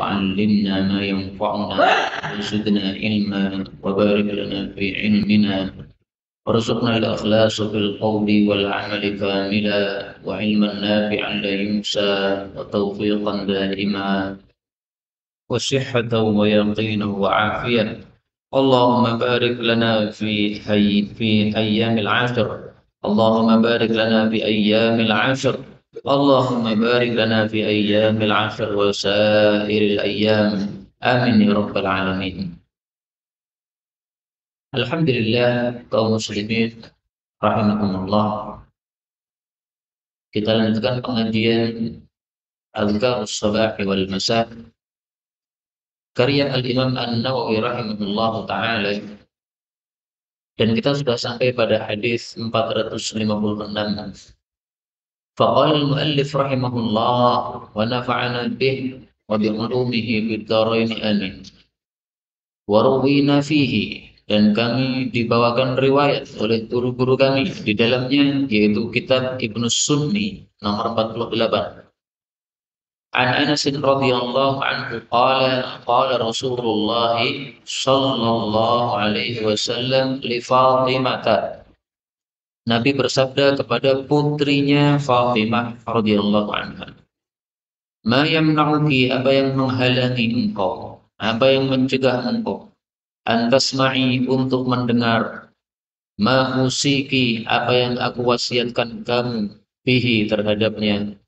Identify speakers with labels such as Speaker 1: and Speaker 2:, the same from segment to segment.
Speaker 1: وعلمنا ما ينفعنا وزدنا علما وبارك لنا في علمنا وارزقنا الإخلاص في القول والعمل كاملا وعلما نافعا لا ينسى وتوفيقا دائما وصحة ويقين وعافية. اللهم بارك لنا في أيام العشر. اللهم بارك لنا في أيام العشر. اللهم بارك لنا في أيام العشر وسائر الأيام. آمين يا رب العالمين. Alhamdulillah kaum muslimin rahimakumullah. Kita lanjutkan pengajian Adhkarus Sabah wal Masa karya Al-Imam An-Nawawi rahimahullah ta'ala, dan kita sudah sampai pada hadis 456. Faqala al-muallif rahimahullah wa nafa'ana bih wa bi ulumihi bid dharain amin. Wa rawina fihi, dan kami dibawakan riwayat oleh guru-guru kami di dalamnya, yaitu kitab Ibnu Sunni nomor 48. An Anas radhiyallahu anhu qala Rasulullah sallallahu alaihi wasallam li Fatimah. Nabi bersabda kepada putrinya Fatimah radhiyallahu anha, "Ma yamna'uki, apa yang menghalangi engkau, apa yang mencegah engkau, antasma'i, untuk mendengar, ma usiki, apa yang aku wasiatkan kamu, bihi, terhadapnya,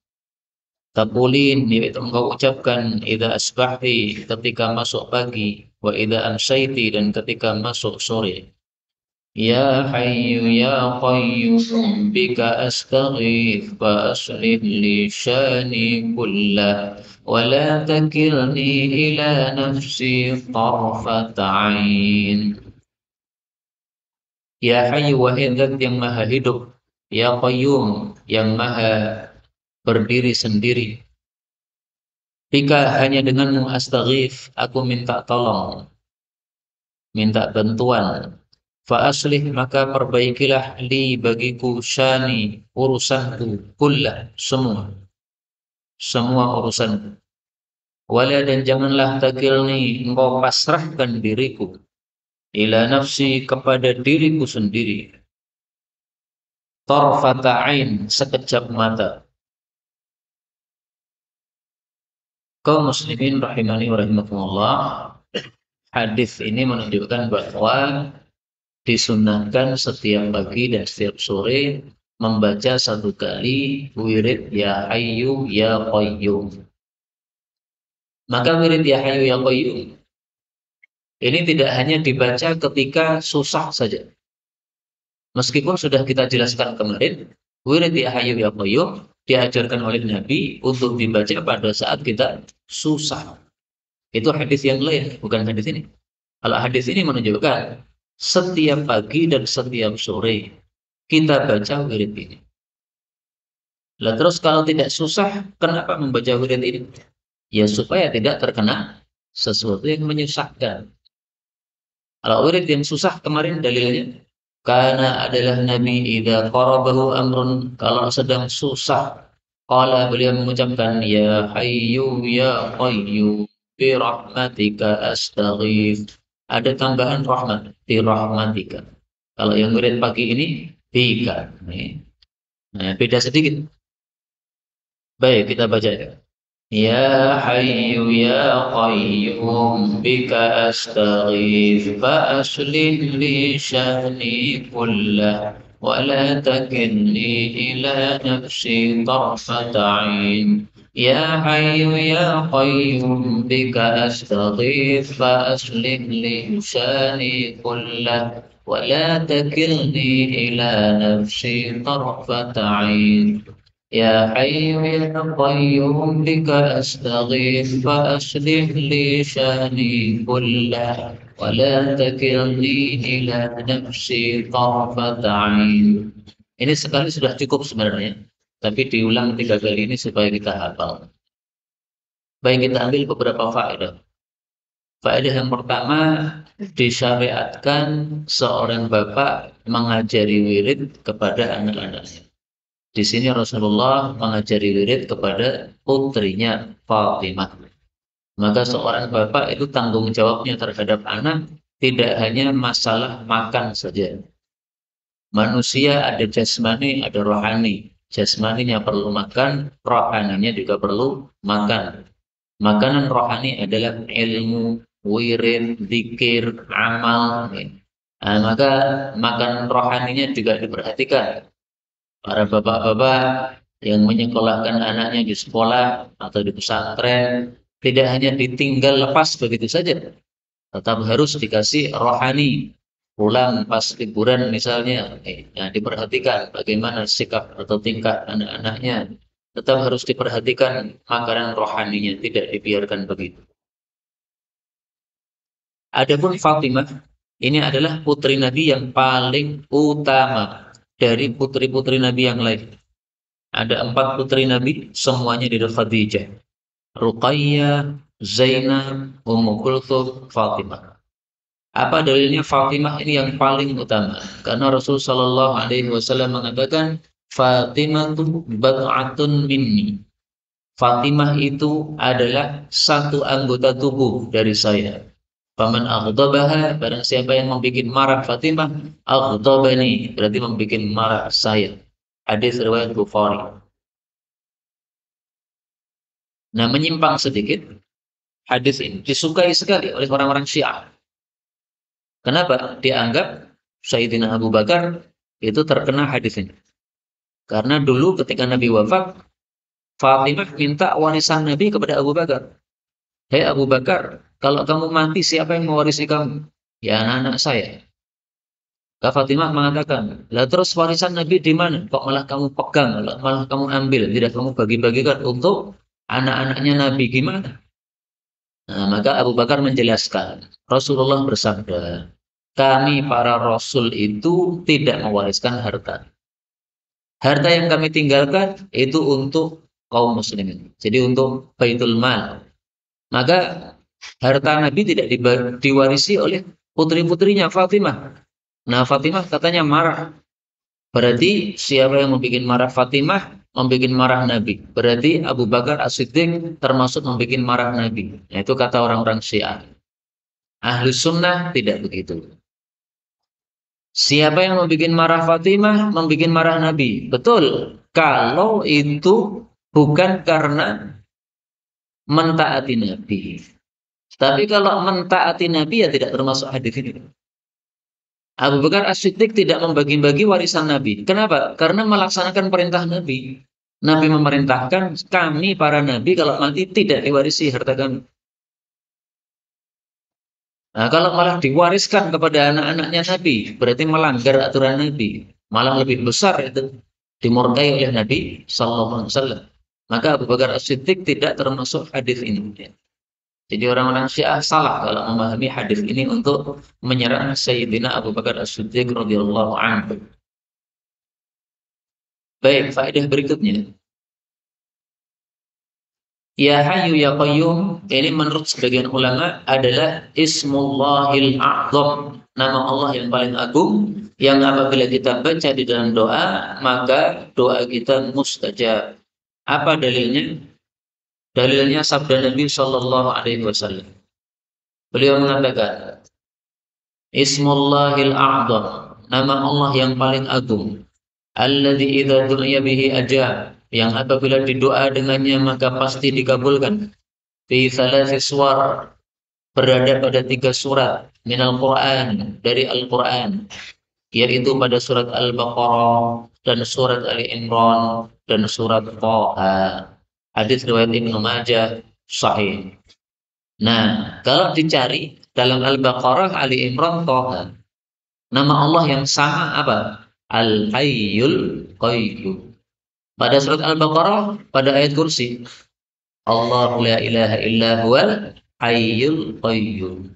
Speaker 1: taqulin, yaitu engkau ucapkan, idza asbahti, ketika masuk pagi, wa idza amsayti, dan ketika masuk sore. Ya hayyu ya qayyum bika astaghith fa aslih li syani kullah wa la takilni ila nafsi tarfat ain." Ya hayyu, wahai zat yang maha hidup, ya qayyum, yang maha berdiri sendiri, bika, hanya denganmu, astaghith, aku minta tolong, minta bantuan, fa aslih, maka perbaikilah, li, bagiku, syani, urusanku, kullah, semua urusanku, wala, dan janganlah, takilni, engkau pasrahkan diriku, ila nafsi, kepada diriku sendiri, tarfata ain, sekejap mata. Kaum muslimin rahimani wa rahimakumullah, hadis ini menunjukkan bahwa disunahkan setiap pagi dan setiap sore membaca satu kali wirid ya hayyu ya qayyum. Maka wirid ya hayyu ya qayyum ini tidak hanya dibaca ketika susah saja. Meskipun sudah kita jelaskan kemarin, wirid ya hayyu ya qayyum diajarkan oleh Nabi untuk dibaca pada saat kita susah. Itu hadis yang lain, bukan hadis ini. Kalau hadis ini menunjukkan setiap pagi dan setiap sore kita baca wirid ini. Lah terus kalau tidak susah, kenapa membaca wirid ini? Ya supaya tidak terkena sesuatu yang menyusahkan. Kalau wirid yang susah kemarin dalilnya, karena adalah Nabi idza qarabahu amrun, kalau sedang susah, qala, beliau mengucapkan, ya hayyu ya qayyum bi rahmatika astaghith. Ada tambahan rahmat, bi rahmatika. Kalau yang wirid pagi ini bika. Nah, beda sedikit. Baik, kita baca ya. Ya hayyu ya qayyum bika astaghith fa aslih li sya'ni kullah wa la takilni ila nafsi tarfata ain. Ya hayyu ya qayyum bika astaghith fa aslih li sya'ni kullah wa la takilni ila nafsi tarfata ain. Ya hayyu ya qayyum bika astaghith fa aslih li sya'ni kullah wa la takilni ila nafsi tarfata ain. Ini sekali sudah cukup sebenarnya, tapi diulang 3 kali ini supaya kita hafal. Baik, kita ambil beberapa faedah. Faedah yang pertama, disyariatkan seorang bapak mengajari wirid kepada anak-anaknya. Di sini Rasulullah mengajari wirid kepada putrinya Fatimah. Maka seorang bapak itu tanggung jawabnya terhadap anak tidak hanya masalah makan saja. Manusia ada jasmani, ada rohani. Jasmaninya perlu makan, rohaninya juga perlu makan. Makanan rohani adalah ilmu, wirid, zikir, amal. Nah, maka makanan rohaninya juga diperhatikan. Para bapak-bapak yang menyekolahkan anaknya di sekolah atau di pesantren tidak hanya ditinggal lepas begitu saja, tetap harus dikasih rohani. Pulang pas liburan misalnya, ya, diperhatikan bagaimana sikap atau tingkah anak-anaknya. Tetap harus diperhatikan makanan rohaninya, tidak dibiarkan begitu. Adapun Fatimah, ini adalah putri Nabi yang paling utama dari putri-putri Nabi yang lain. Ada 4 putri Nabi, semuanya dari Khadijah. Ruqayyah, Zainab, Ummu Kulthum, Fatimah. Apa dalilnya Fatimah ini yang paling utama? Karena Rasulullah Shallallahu Alaihi Wasallam mengatakan, Fatimah itu bad'atun minni. Fatimah itu adalah satu anggota tubuh dari saya. Faman aghdabaha, barang siapa yang membuat marah Fatimah, aghdabani, berarti membuat marah saya. Hadis riwayat Bukhari. Nah, menyimpang sedikit, hadis ini disukai sekali oleh orang-orang Syiah. Kenapa? Dianggap Sayyidina Abu Bakar itu terkena hadis ini. Karena dulu ketika Nabi wafat, Fatimah minta warisan Nabi kepada Abu Bakar. Hei Abu Bakar, kalau kamu mati siapa yang mewarisi kamu? Ya anak-anak saya. Kak Fatimah mengatakan, lah terus warisan Nabi di mana? Kok malah kamu pegang, malah kamu ambil, tidak kamu bagi-bagikan untuk anak-anaknya Nabi gimana? Nah, maka Abu Bakar menjelaskan, Rasulullah bersabda, kami para Rasul itu tidak mewariskan harta. Harta yang kami tinggalkan itu untuk kaum muslimin. Jadi untuk Baitul Mal. Maka harta Nabi tidak diwarisi oleh putri-putrinya Fatimah. Nah, Fatimah katanya marah. Berarti siapa yang membuat marah Fatimah, membuat marah Nabi. Berarti Abu Bakar As-Siddiq termasuk membuat marah Nabi. Nah, itu kata orang-orang Syiah. Ahlu sunnah tidak begitu. Siapa yang membuat marah Fatimah, membuat marah Nabi. Betul. Kalau itu bukan karena mentaati Nabi. Tapi kalau mentaati Nabi ya tidak termasuk hadis ini. Abu Bakar As-Siddiq tidak membagi-bagi warisan Nabi. Kenapa? Karena melaksanakan perintah Nabi. Nabi memerintahkan kami para Nabi kalau mati tidak diwarisi harta kami. Nah, kalau malah diwariskan kepada anak-anaknya Nabi, berarti melanggar aturan Nabi. Malah lebih besar itu dimurkai oleh Nabi Sallallahu Alaihi Wasallam. Maka Abu Bakar As-Siddiq tidak termasuk hadis ini. Jadi orang-orang Syiah salah kalau memahami hadis ini untuk menyerang Sayyidina Abu Bakar As-Siddiq radhiyallahu anhu. Baik, faedah berikutnya. Ya Hayyu Ya Qayyum, ini menurut sebagian ulama adalah Ismullahil A'zam, nama Allah yang paling agung, yang apabila kita baca di dalam doa, maka doa kita mustajab. Apa dalilnya? Dalilnya sabda Nabi Shallallahu Alaihi Wasallam. Beliau mengatakan, Ismullahil A'zam, nama Allah yang paling agung. Alladzi idza du'iya bihi ajab, yang apabila didoa dengannya maka pasti dikabulkan. Fi thalathi suwar, berada pada 3 surat minal Quran, dari Al-Quran, yaitu pada surat Al-Baqarah dan surat Ali Imran dan surat Thaha. Hadis riwayat Ibnu Majah sahih. Nah, kalau dicari dalam Al-Baqarah, Ali Imran, Thaha, nama Allah yang sama apa? Al-Hayyul Qayyum. Pada surat Al-Baqarah, pada ayat kursi, Allah la ilaha illa huwal hayyul qayyum.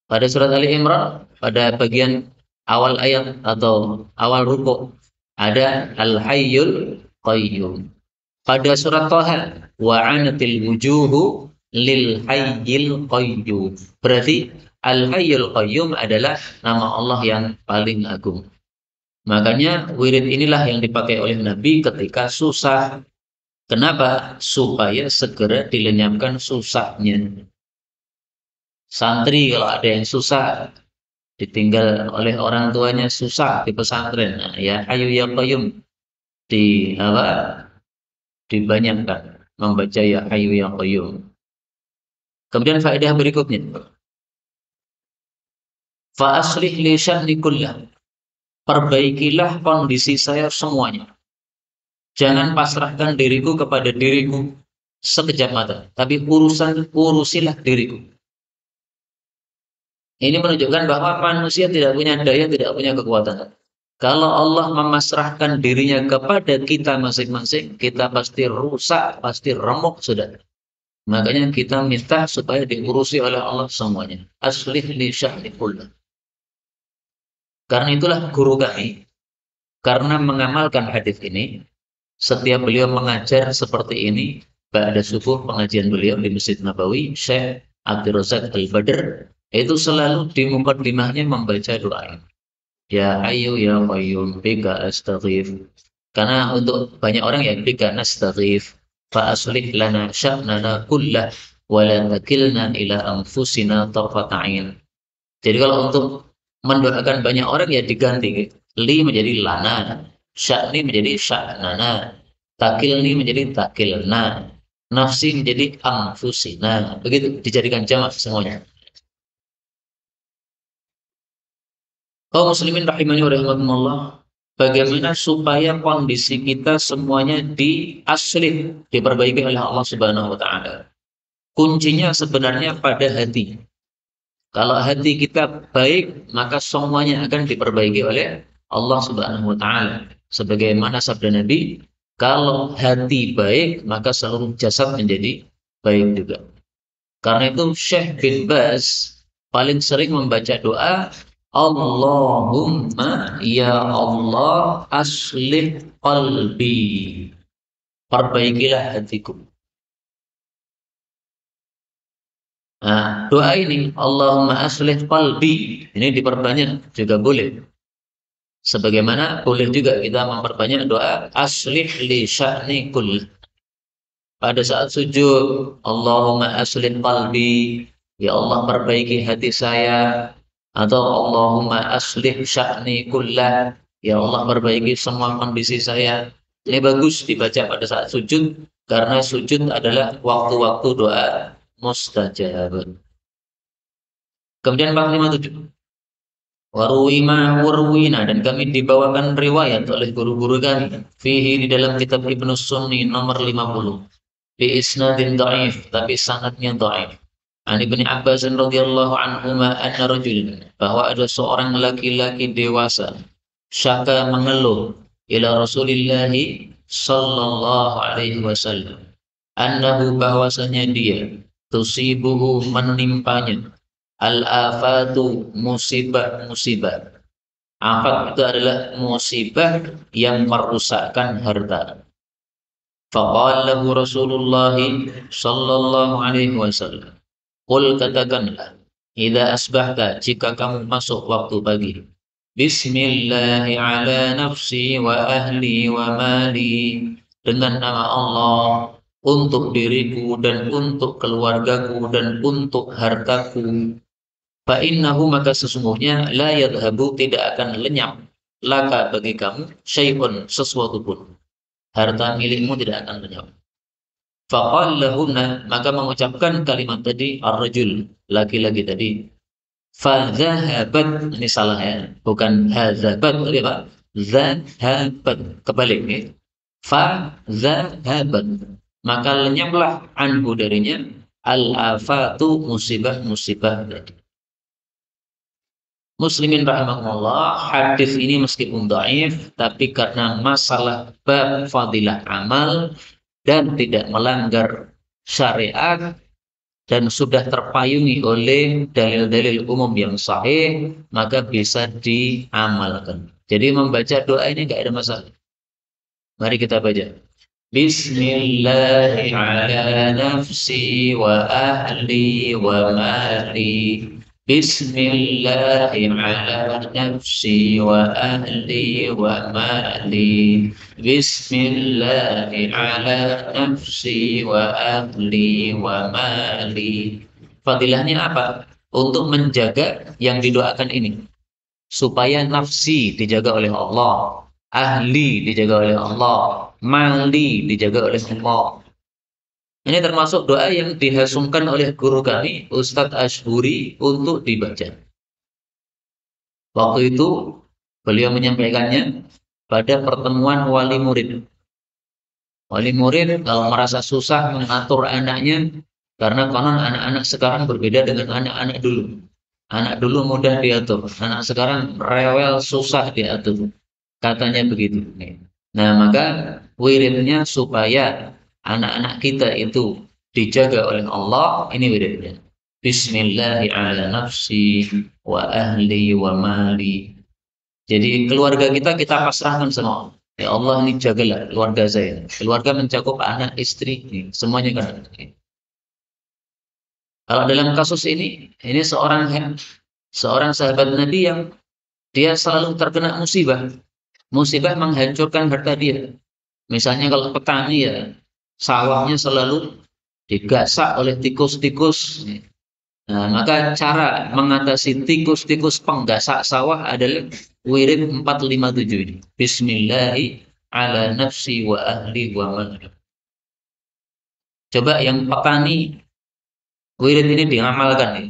Speaker 1: Pada surat Ali Imran, pada bagian awal ayat atau awal rukuk, ada Al-Hayyul Qayyum. Pada surat Thaha, wa'anatil wujuhu lil hayyil qayyum. Berarti Al-Hayyul Qayyum adalah nama Allah yang paling agung. Makanya wirid inilah yang dipakai oleh Nabi ketika susah. Kenapa? Supaya segera dilenyapkan susahnya. Santri kalau ada yang susah, ditinggal oleh orang tuanya susah di pesantren, nah, ya Hayyu ya Qayyum di apa? Dibanyakkan membaca ya Hayyu ya Qayyum. Kemudian faedah berikutnya, fa aslih li sya'ni kullah. Perbaikilah kondisi saya semuanya. Jangan pasrahkan diriku kepada diriku sekejap mata, tapi urusilah diriku. Ini menunjukkan bahwa manusia tidak punya daya, tidak punya kekuatan. Kalau Allah memasrahkan dirinya kepada kita masing-masing, kita pasti rusak, pasti remuk sudah. Makanya kita minta supaya diurusi oleh Allah semuanya. Aslih li sya'ni kullah. Karena itulah guru kami, karena mengamalkan hadis ini, setiap beliau mengajar seperti ini, pada subuh pengajian beliau di Masjid Nabawi, Syekh Abdul Razak Al-Badr, itu selalu di mukadimahnya membaca doa ini. Ya Hayyu ya Qayyum bika astaghif. Karena untuk banyak orang ya bika nastaghif fa aslih lana sya'nana kullah wa la takilna ila anfusina tarfata ain. Jadi kalau untuk mendoakan banyak orang ya diganti li menjadi lana, sya'ni menjadi sya'nana, takilni menjadi takilna, nafsi menjadi anfusina. Begitu dijadikan jamak semuanya. Kaum muslimin rahimani wa rahimakumullah, bagaimana supaya kondisi kita semuanya diaslih, diperbaiki oleh Allah Subhanahu wa taala. Kuncinya sebenarnya pada hati. Kalau hati kita baik, maka semuanya akan diperbaiki oleh Allah Subhanahu wa taala. Sebagaimana sabda Nabi, kalau hati baik, maka seluruh jasad menjadi baik juga. Karena itu Syekh bin Baz paling sering membaca doa, Allahumma ya Allah aslih qalbi. Perbaikilah hatiku. Nah, doa ini Allahumma aslih qalbi ini diperbanyak juga boleh. Sebagaimana boleh juga kita memperbanyak doa aslih li sya'ni kull. Pada saat sujud, Allahumma aslih qalbi, ya Allah perbaiki hati saya. Atau Allahumma aslih sya'ni kullah, ya Allah perbaiki semua kondisi saya. Ini bagus dibaca pada saat sujud, karena sujud adalah waktu-waktu doa mustajab. Kemudian 457. Warwina dan kami dibawakan riwayat oleh guru-guru kami. Fihi di dalam kitab Ibnu Sunni nomor 50. Bi isnadin dhaif, tapi sanadnya dhaif. An Ibnu Abbas radhiyallahu anhuma anna rajulan, bahwa ada seorang laki-laki dewasa syaka mengeluh ila Rasulillah sallallahu alaihi wasallam annahu, bahwasanya dia tusibuhu menimpanya al-afatu musibah-musibah. Afat itu adalah musibah yang merusakkan harta. Faqala lahu Rasulullah sallallahu alaihi wasallam, qul, katakanlah, idza asbahta, jika kamu masuk waktu pagi, bismillahi ala nafsi wa ahli wa mali, dengan nama Allah, untuk diriku dan untuk keluargaku dan untuk hartaku. Fa innahu, maka sesungguhnya, la yadhabu, tidak akan lenyap, laka, bagi kamu, syai'un, sesuatu pun. Harta milikmu tidak akan lenyap. Faqallahunna, maka mengucapkan kalimat tadi ar-rajul, laki-laki tadi. Fadhahabat, ini salah ya, bukan hadzabat, tapi Pak. Zahabat, kebalik ya. Fadhahabat, maka lenyaplah anhu darinya al-afatu, musibah-musibah tadi. Muslimin rahimahullah, hadis ini meskipun dhaif, tapi karena masalah bab fadilah amal dan tidak melanggar syariat dan sudah terpayungi oleh dalil-dalil umum yang sahih, maka bisa diamalkan. Jadi membaca doa ini enggak ada masalah. Mari kita baca. Bismillahi ala nafsi wa ahli wa mali. Bismillahi ala nafsi wa ahli wa mali. Bismillahi ala nafsi wa ahli wa mali. Fadilahnya apa? untuk menjaga yang didoakan ini, supaya nafsi dijaga oleh Allah, ahli dijaga oleh Allah, mali dijaga oleh Allah. Ini termasuk doa yang dihasungkan oleh guru kami, Ustadz Ashburi, untuk dibaca. Waktu itu beliau menyampaikannya pada pertemuan wali murid. Wali murid kalau merasa susah mengatur anaknya, karena konon anak-anak sekarang berbeda dengan anak-anak dulu. Anak dulu mudah diatur, anak sekarang rewel susah diatur. Katanya begitu. Nah, maka wiridnya supaya anak-anak kita itu dijaga oleh Allah, ini wiridnya. Bismillahi ala nafsi wa ahli wa mali. Jadi keluarga kita pasrahkan sama Allah. Ya Allah, ini jagalah keluarga saya. Keluarga mencakup anak, istri, ini, semuanya kan. Kalau dalam kasus ini seorang sahabat Nabi yang dia selalu terkena musibah. Musibah menghancurkan harta dia. Misalnya kalau petani ya, sawahnya selalu digasak oleh tikus-tikus. Nah, maka cara mengatasi tikus-tikus penggasak sawah adalah wirid 457 ini. Bismillahi ala nafsi wa ahli wa man. Coba yang petani, wirid ini diamalkan ya.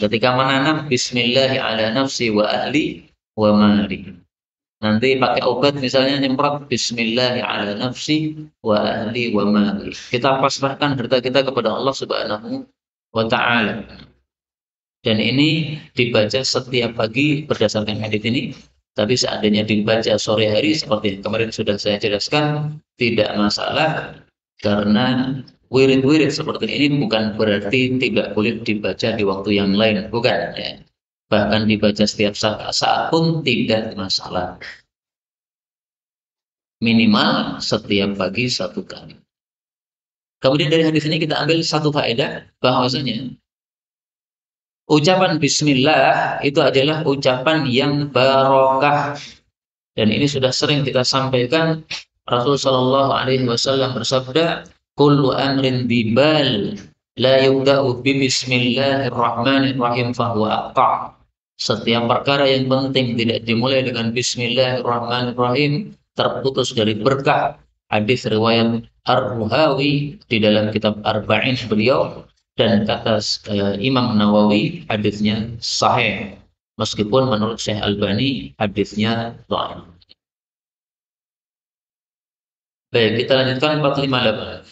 Speaker 1: Ketika menanam, Bismillahi ala nafsi wa ahli wa mali. Nanti pakai obat misalnya nyemprot Bismillahi ala nafsi wa ahli wa mali. Kita pasrahkan harta kita kepada Allah Subhanahu wa ta'ala. Dan ini dibaca setiap pagi berdasarkan hadits ini. Tapi seandainya dibaca sore hari seperti yang kemarin sudah saya jelaskan, tidak masalah, karena wirid-wirid seperti ini bukan berarti tidak boleh dibaca di waktu yang lain, bukan ya. Bahkan dibaca setiap saat pun tidak masalah. Minimal setiap pagi satu kali. Kemudian dari hadis ini kita ambil satu faedah, bahwasanya ucapan bismillah itu adalah ucapan yang barokah. Dan ini sudah sering kita sampaikan. Rasulullah Shallallahu Alaihi Wasallam bersabda, "Kullu amrin bibal la yubda'u bi bismillahirrahmanirrahim fahuwa aqta'." Setiap perkara yang penting tidak dimulai dengan bismillahirrahmanirrahim terputus dari berkah. Hadis riwayat Ar-Ruhawi di dalam kitab Arba'in beliau, dan kata Imam Nawawi hadisnya sahih, meskipun menurut Syekh Albani hadisnya dhaif. Baik, kita lanjutkan 458.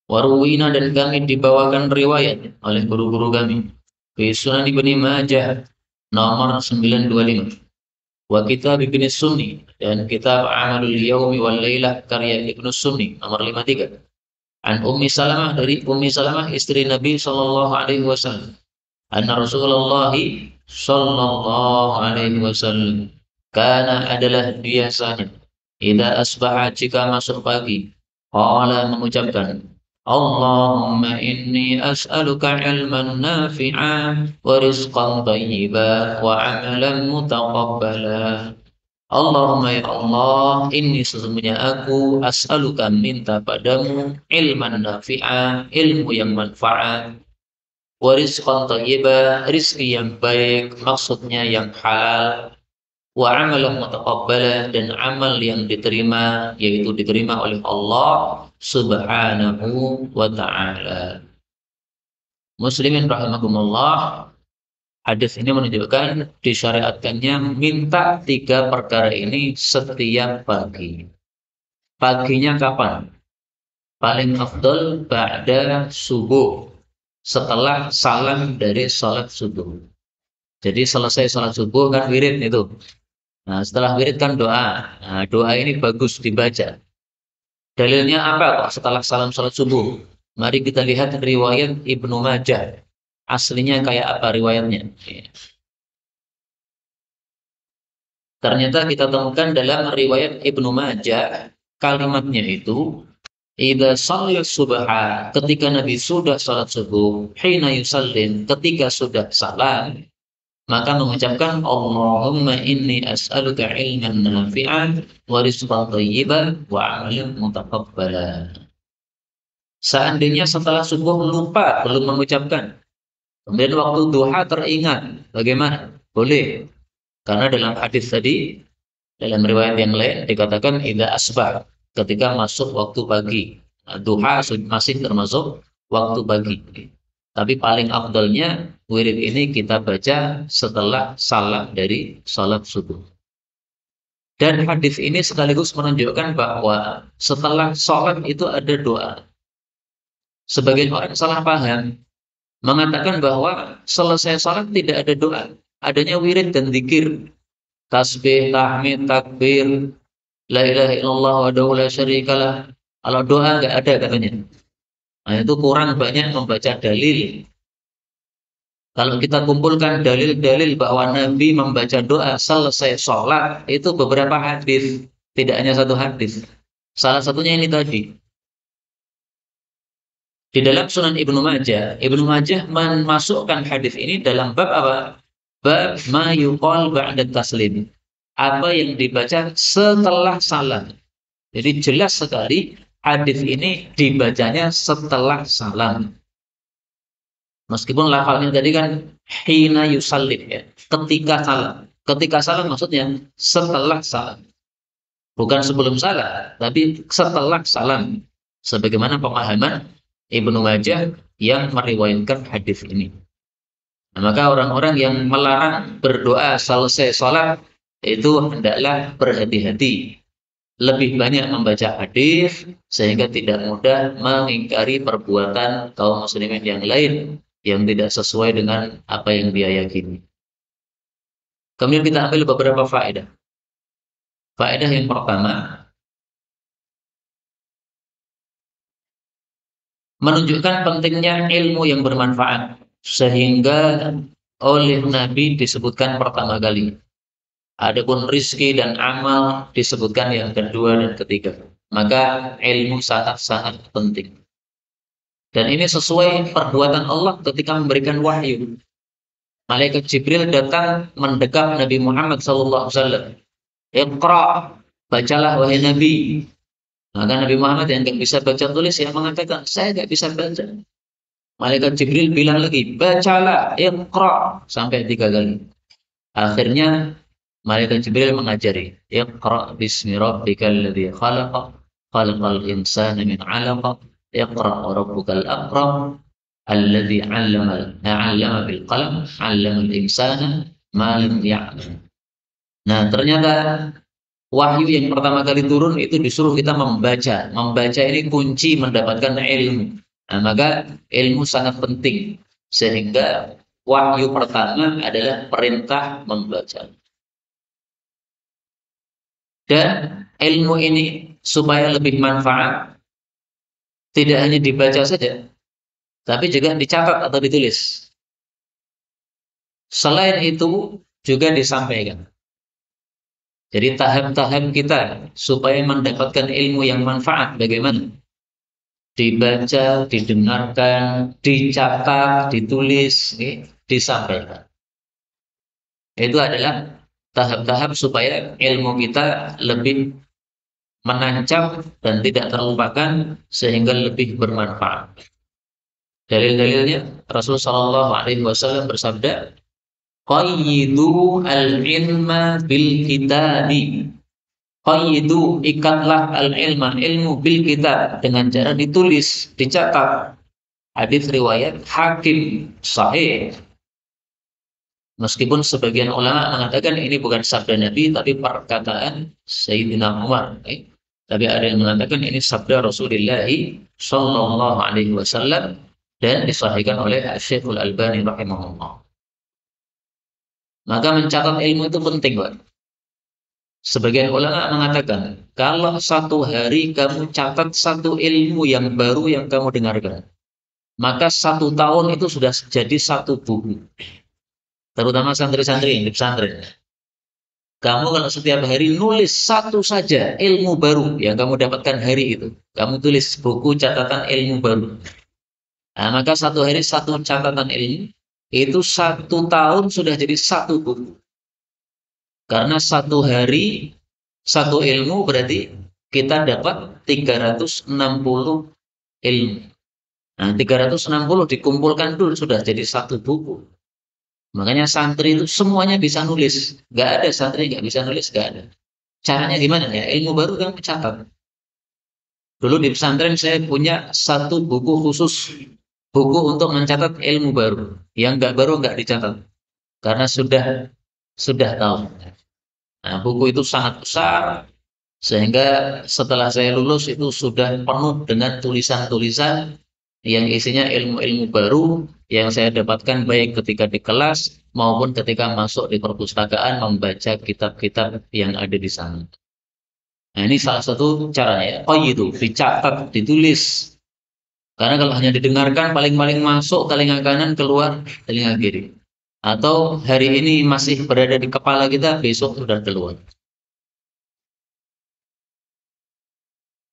Speaker 1: Waruwina, dan kami dibawakan riwayat oleh guru-guru kami fi Sunan Ibnu Majah nomor 925, wa kitab Ibnu Sunni, dan kitab Amalul Yaumi wal Lailah karya Ibnu Sunni nomor 53. An Ummi Salamah, dari Ummi Salamah istri Nabi sallallahu alaihi wasallam, anna Rasulullah sallallahu alaihi wasallam kana, adalah biasanya, idza asbaha, jika masuk pagi, qala, mengucapkan, Allahumma inni as'aluka ilman nafi'an wa rizqan thayyiban wa amalan mutaqabbala. Allahumma, ya Allah, ini sesungguhnya aku as'aluka, minta padamu, ilman nafi'ah, ilmu yang manfaat, wa rizqan thayyibah, rizki yang baik, maksudnya yang halal, wa amalan mutaqabbala, dan amal yang diterima, yaitu diterima oleh Allah Subhanahu wa ta'ala. Muslimin rahimakumullah, hadis ini menunjukkan disyariatkannya minta tiga perkara ini setiap pagi. Paginya kapan? Paling afdal ba'da subuh, setelah salam dari salat subuh. Jadi selesai salat subuh kan wirid itu. Nah, setelah wirid kan doa. Nah, doa ini bagus dibaca. Dalilnya apa kok setelah salam salat subuh? Mari kita lihat riwayat Ibnu Majah. Aslinya kayak apa riwayatnya? Ternyata kita temukan dalam riwayat Ibnu Majah, kalimatnya itu, idza shalla subha, ketika Nabi sudah salat subuh, hina yusallin, ketika sudah salam, maka mengucapkan Allahumma inni as'aluka ilman nafi'an wa rizqan thayyiban wa amalan mutaqabbala. Seandainya setelah subuh lupa belum mengucapkan, Kemudian waktu duha teringat, bagaimana? Boleh. Karena dalam hadis tadi, dalam riwayat yang lain dikatakan idza asbah, ketika masuk waktu pagi. Nah, duha masih termasuk waktu pagi. Tapi paling afdalnya wirid ini kita baca setelah salam dari salat subuh. Dan hadis ini sekaligus menunjukkan bahwa setelah sholat itu ada doa. Sebagian orang salah paham, mengatakan bahwa selesai sholat tidak ada doa. Adanya wirid dan zikir, tasbih, tahmid, takbir, la ilaha illallah wa la syarikalah. Kalau doa nggak ada katanya. Nah, itu kurang banyak membaca dalil. Kalau kita kumpulkan dalil-dalil bahwa Nabi membaca doa selesai sholat, itu beberapa hadis, tidak hanya satu hadis. Salah satunya ini tadi. Di dalam Sunan Ibnu Majah memasukkan hadis ini dalam bab apa? Bab ma yuqal ba'da taslim. Apa yang dibaca setelah salam. Jadi jelas sekali hadis ini dibacanya setelah salam. Meskipun lafalnya tadi kan hina yusallim ya, ketika salam. Ketika salam maksudnya setelah salam. Bukan sebelum salam, tapi setelah salam. Sebagaimana pemahaman Ibnu Majah yang meriwayatkan hadis ini. Nah, maka orang-orang yang melarang berdoa selesai sholat itu hendaklah berhati-hati. Lebih banyak membaca hadis sehingga tidak mudah mengingkari perbuatan kaum muslimin yang lain yang tidak sesuai dengan apa yang dia yakini. Kemudian kita ambil beberapa faedah. Faedah yang pertama, menunjukkan pentingnya ilmu yang bermanfaat sehingga oleh Nabi disebutkan pertama kali. Adapun rizki dan amal disebutkan yang kedua dan ketiga. Maka ilmu sangat-sangat penting. Dan ini sesuai perbuatan Allah ketika memberikan wahyu. Malaikat Jibril datang mendekap Nabi Muhammad SAW. Iqra, bacalah wahai Nabi. Maka Nabi Muhammad yang tidak bisa baca tulis yang mengatakan, saya tidak bisa baca. Malaikat Jibril bilang lagi, bacalah, Iqra, sampai 3 kali. Akhirnya Malaikat Jibril mengajari, Iqra bismi rabbikal ladzi khalaq, khalaqal insana min 'alaq, Iqra rabbukal akram, alladzi 'allama bil qalam, 'allamal insana ma lam ya'lam. Nah, ternyata wahyu yang pertama kali turun itu disuruh kita membaca. Membaca ini kunci mendapatkan ilmu. Nah, maka ilmu sangat penting. Sehingga wahyu pertama adalah perintah membaca. Dan ilmu ini supaya lebih manfaat, tidak hanya dibaca saja, tapi juga dicatat atau ditulis. Selain itu juga disampaikan. Jadi tahap-tahap kita supaya mendapatkan ilmu yang manfaat bagaimana? Dibaca, didengarkan, dicatat, ditulis, disampaikan. Itu adalah tahap-tahap supaya ilmu kita lebih menancap dan tidak terlupakan sehingga lebih bermanfaat. Dalil-dalilnya Rasulullah SAW bersabda, qayyidu al-ilma bil kitabi. Qayyidu, ikatlah al-ilma, ilmu bil kitab, dengan cara ditulis, dicatat. Hadis riwayat Hakim sahih. Meskipun sebagian ulama mengatakan ini bukan sabda Nabi tapi perkataan Sayyidina Umar. Tapi ada yang mengatakan ini sabda Rasulullah Sallallahu Alaihi Wasallam dan disahihkan oleh Syekhul Albani rahimahullah. Maka mencatat ilmu itu penting, Pak. Sebagian ulama mengatakan, kalau satu hari kamu catat satu ilmu yang baru yang kamu dengarkan, maka 1 tahun itu sudah jadi satu buku. Terutama santri-santri yang di pesantren. Kamu kalau setiap hari nulis satu saja ilmu baru yang kamu dapatkan hari itu, kamu tulis buku catatan ilmu baru. Nah, maka satu hari satu catatan ilmu, itu 1 tahun sudah jadi satu buku. Karena satu hari satu ilmu berarti kita dapat 360 ilmu. Nah, 360 dikumpulkan dulu sudah jadi satu buku. Makanya santri itu semuanya bisa nulis. Nggak ada santri nggak bisa nulis, nggak ada. Caranya gimana ya? Ilmu baru kan mencatat. Dulu di pesantren saya punya satu buku khusus, buku untuk mencatat ilmu baru. Yang nggak baru nggak dicatat karena sudah tahu. Nah, buku itu sangat besar sehingga setelah saya lulus itu sudah penuh dengan tulisan-tulisan yang isinya ilmu-ilmu baru yang saya dapatkan baik ketika di kelas maupun ketika masuk di perpustakaan membaca kitab-kitab yang ada di sana. Nah, ini salah satu caranya. Oh itu dicatat, ditulis. Karena kalau hanya didengarkan paling-paling masuk telinga kanan keluar telinga kiri. Atau hari ini masih berada di kepala kita, besok sudah keluar.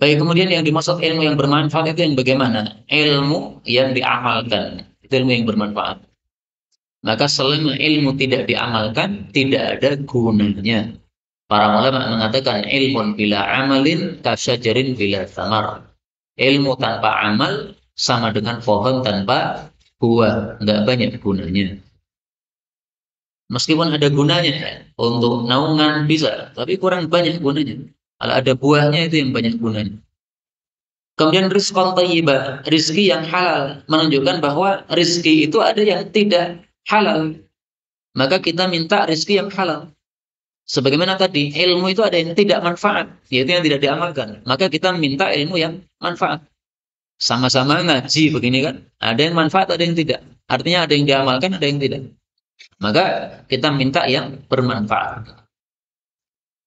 Speaker 1: Baik, kemudian yang dimaksud ilmu yang bermanfaat itu yang bagaimana? Ilmu yang diamalkan. Itu ilmu yang bermanfaat. Maka selama ilmu tidak diamalkan, tidak ada gunanya. Para ulama mengatakan ilmun bila amalin kasyajarin bila samar. Ilmu tanpa amal sama dengan pohon tanpa buah, nggak banyak gunanya. Meskipun ada gunanya ya, untuk naungan bisa, tapi kurang banyak gunanya. Kalau ada buahnya itu yang banyak gunanya. Kemudian rizqan thayyibah, rizki yang halal, menunjukkan bahwa rizki itu ada yang tidak halal. Maka kita minta rizki yang halal. Sebagaimana tadi, ilmu itu ada yang tidak manfaat, yaitu yang tidak diamalkan. Maka kita minta ilmu yang manfaat. Sama-sama ngaji begini kan, ada yang manfaat, ada yang tidak. Artinya ada yang diamalkan, ada yang tidak. Maka kita minta yang bermanfaat.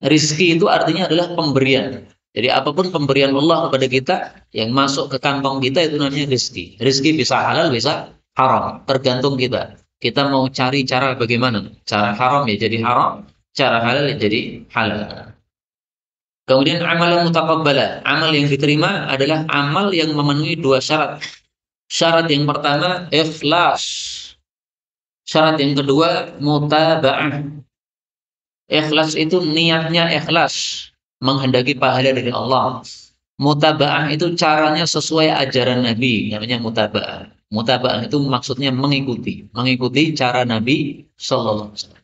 Speaker 1: Rizki itu artinya adalah pemberian. Jadi apapun pemberian Allah kepada kita yang masuk ke kantong kita itu namanya rizki. Rizki bisa halal, bisa haram. Tergantung kita. Kita mau cari cara bagaimana. Cara haram ya jadi haram. Cara halal ya jadi halal. Kemudian amal yang mutaqabbalah. Amal yang diterima adalah amal yang memenuhi dua syarat. Syarat yang pertama, ikhlas. Syarat yang kedua, mutaba'ah. Ikhlas itu niatnya ikhlas, menghendaki pahala dari Allah. Mutaba'ah itu caranya sesuai ajaran Nabi, namanya mutaba'ah. Mutaba'ah itu maksudnya mengikuti, mengikuti cara Nabi Sallallahu Alaihi Wasallam.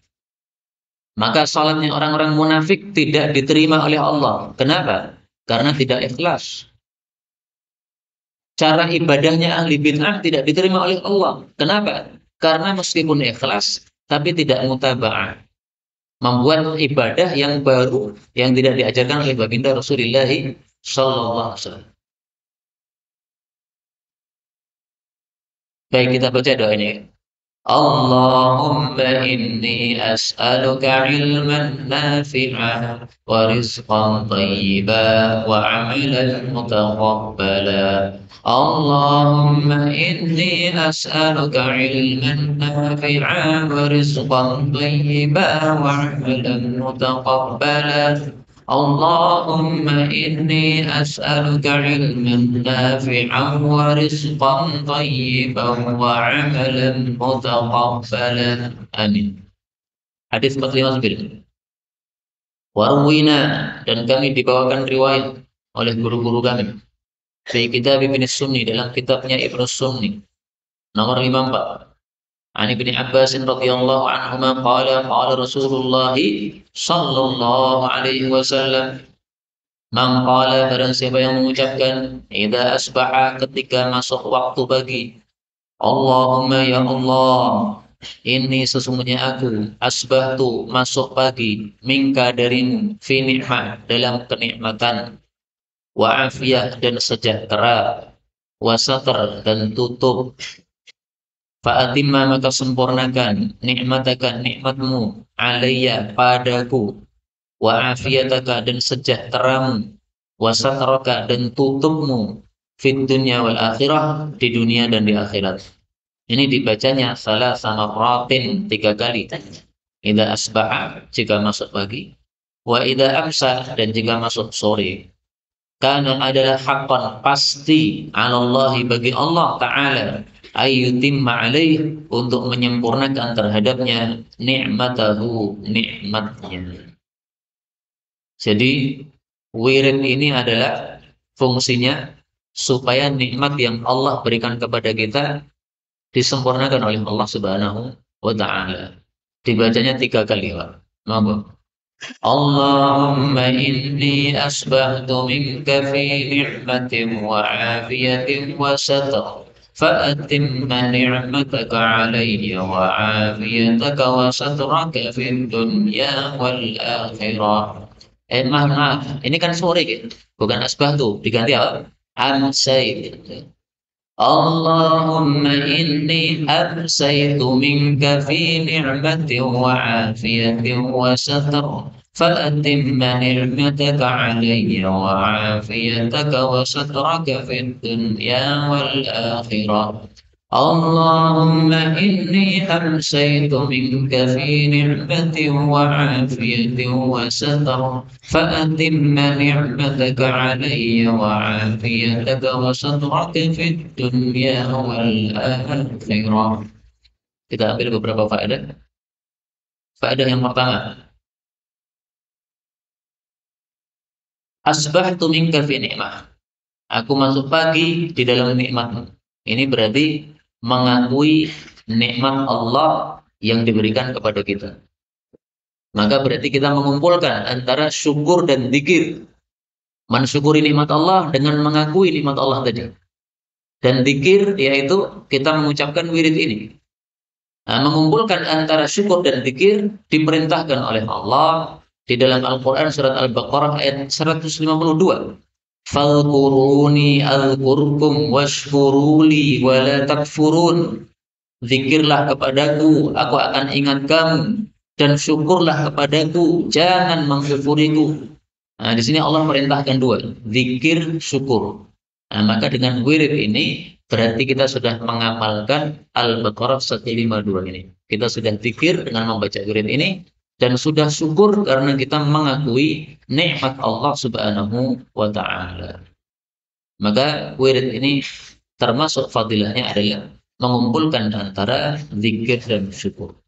Speaker 1: Maka salatnya orang-orang munafik tidak diterima oleh Allah. Kenapa? Karena tidak ikhlas. Cara ibadahnya ahli bid'ah tidak diterima oleh Allah. Kenapa? Karena meskipun ikhlas, tapi tidak mutaba'ah. Membuat ibadah yang baru yang tidak diajarkan oleh baginda Rasulullah Sallallahu Alaihi Wasallam. Baik, kita baca doa ini. اللهم إني أسألك علما نافعا ورزقا طيبا وعملا متقبلا اللهم إني أسألك علما نافعا ورزقا طيبا وعملا متقبلا اللهم إني أسألك علما نافعا ورزقا طيبا وعملا متقبلا آمين. Hadis 459. Warwina, dan kami dibawakan riwayat oleh guru-guru kami. Fi kitab Ibn Sunni, dalam kitabnya Ibn Sunni nomor 54. An Ibnu Abbas radhiyallahu anhuma qala qala Rasulullah sallallahu alaihi wasallam man qala, barang siapa yang mengucapkan idza asbaha, ketika masuk waktu pagi, Allahumma ya Allah, ini sesungguhnya aku asbahtu masuk pagi minka darimu fi ni'mah, dalam kenikmatan, wa afiyah dan sejahtera, wa satar dan tutup, fa'atimma maka sempurnakan nikmatakan nikmatmu alayya padaku, wa afiyataka dan sejahteramu, wa satraka dan tutupmu fid dunya wal akhirah, di dunia dan di akhirat. Ini dibacanya salah sama ratin 3 kali. Idza asbaha, jika masuk pagi, wa idza amsa, dan jika masuk sore. Karena adalah haqqan, pasti, alallahi, bagi Allah Ta'ala, ayyutimma alaih, untuk menyempurnakan terhadapnya ni'matahu, nikmatnya. Jadi wirid ini adalah fungsinya supaya nikmat yang Allah berikan kepada kita disempurnakan oleh Allah Subhanahu wa taala. Dibacanya 3 kali, Pak. Monggo. Allahumma inni asbahtu minka fi ni'matin wa afiyatin wa satr فأتم نعمتك علي وعافيتك وسترك في الدنيا والآخرة. Maaf, ini kan sore gitu. Bukan asbah tuh, diganti apa? Amsay. اللهم إني أمسيت منك في نعمة وعافية وستر فأتم نعمتك علي وعافيتك وسترك في الدنيا والآخرة. اللهم إني أمسيت منك في نعمة وعافية وستر فأتم نعمتك علي وعافيتك وسترك في الدنيا والآخرة. Kita ambil beberapa faedah. Faedah yang pertama, asbahtu minka fi ni'mah. Aku masuk pagi di dalam nikmatmu. Ini berarti mengakui nikmat Allah yang diberikan kepada kita. Maka berarti kita mengumpulkan antara syukur dan zikir. Mensyukuri nikmat Allah dengan mengakui nikmat Allah tadi. Dan zikir yaitu kita mengucapkan wirid ini. Nah, mengumpulkan antara syukur dan zikir diperintahkan oleh Allah di dalam Al-Quran surat Al-Baqarah ayat 152. Falkuruni alkurkum washkuruli wala takfurun. Zikirlah kepadaku, aku akan ingat kamu, dan syukurlah kepadaku, jangan mengkufuriku. Nah, di sini Allah merintahkan dua, zikir, syukur. Nah, maka dengan wirid ini berarti kita sudah mengamalkan Al-Baqarah 152 ini. Kita sudah zikir dengan membaca wirid ini, dan sudah syukur karena kita mengakui nikmat Allah Subhanahu wa taala. Maka wirid ini termasuk fadilahnya adalah mengumpulkan antara zikir dan syukur.